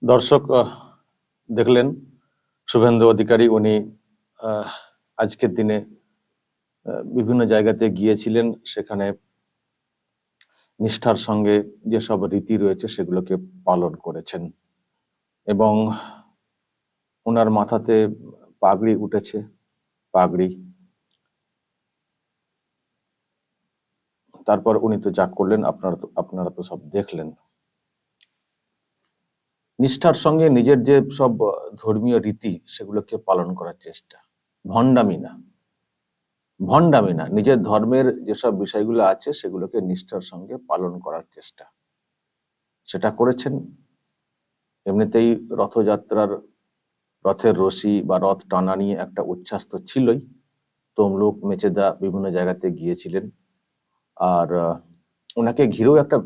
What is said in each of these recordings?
দর্শক দেখলেন শুভেন্দু অধিকারী উনি আজকের দিনে বিভিন্ন জায়গাতে গিয়েছিলেন, সেখানে নিষ্ঠার সঙ্গে যেসব রীতি রয়েছে সেগুলোকে পালন করেছেন এবং ওনার মাথাতে পাগড়ি উঠেছে। পাগড়ি, তারপর উনি তো যা করলেন আপনারা তো সব দেখলেন। নিষ্ঠার সঙ্গে নিজের যে সব ধর্মীয় রীতি সেগুলোকে পালন করার চেষ্টা, ভণ্ডামি না, নিজের ধর্মের যেসব বিষয়গুলো আছে সেগুলোকে নিষ্ঠার সঙ্গে পালন করার চেষ্টা সেটা করেছেন। এমনিতেই রথযাত্রার রথের রশি বা রথ টানা নিয়ে একটা উচ্ছ্বাস তো ছিলই। তমলুক, মেচেদা বিভিন্ন জায়গাতে গিয়েছিলেন, আর ওনাকে ঘিরেও একটা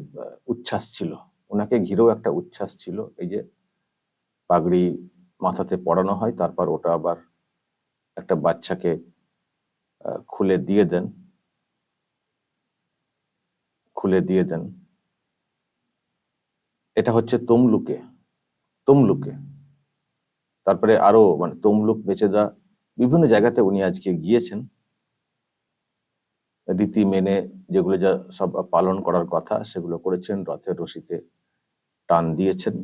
উচ্ছ্বাস ছিল। এই যে পাগড়ি মাথাতে পরানো হয়, তারপর ওটা আবার একটা বাচ্চাকে খুলে দিয়ে দেন। এটা হচ্ছে তমলুকে। তারপরে আরো তমলুক, মেচেদা বিভিন্ন জায়গাতে উনি আজকে গিয়েছেন, রীতি মেনে যেগুলো যা সব পালন করার কথা সেগুলো করেছেন, রথের রশিতে টান দিয়েছেন।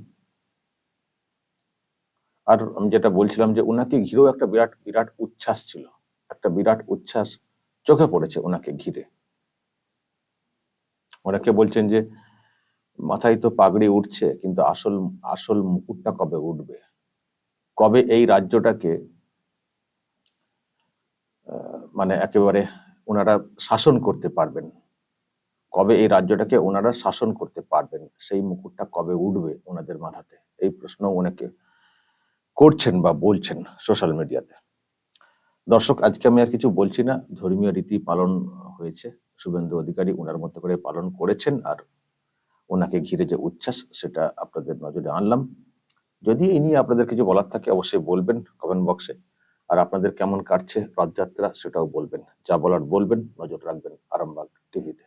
আর আমি যেটা বলছিলাম যে উনাকে ঘিরেও একটা বিরাট উচ্ছ্বাস ছিল, একটা বিরাট উচ্ছ্বাস চোখে পড়েছে ওনাকে ঘিরে। অনেকে বলছেন যে মাথায় তো পাগড়ি উঠছে, কিন্তু আসল মুকুটটা কবে উঠবে, কবে এই রাজ্যটাকে একেবারে ওনারা শাসন করতে পারবেন, সেই মুকুটটা কবে উঠবে ওনাদের মাথাতে, এই প্রশ্ন অনেকে করছেন বা বলছেন সোশ্যাল মিডিয়াতে। দর্শক, আজকে আমি আর কিছু বলছি না। ধর্মীয় রীতি পালন হয়েছে, শুভেন্দু অধিকারী ওনার মতো করে পালন করেছেন, আর ওনাকে ঘিরে যে উচ্ছ্বাস সেটা আপনাদের নজরে আনলাম। যদি এই নিয়ে আপনাদের কিছু বলার থাকে অবশ্যই বলবেন কমেন্ট বক্সে। আর আপনাদের কেমন কাটছে রথযাত্রা সেটাও বলবেন, যা বলার বলবেন। নজর রাখবেন আরামবাগ টিভিতে।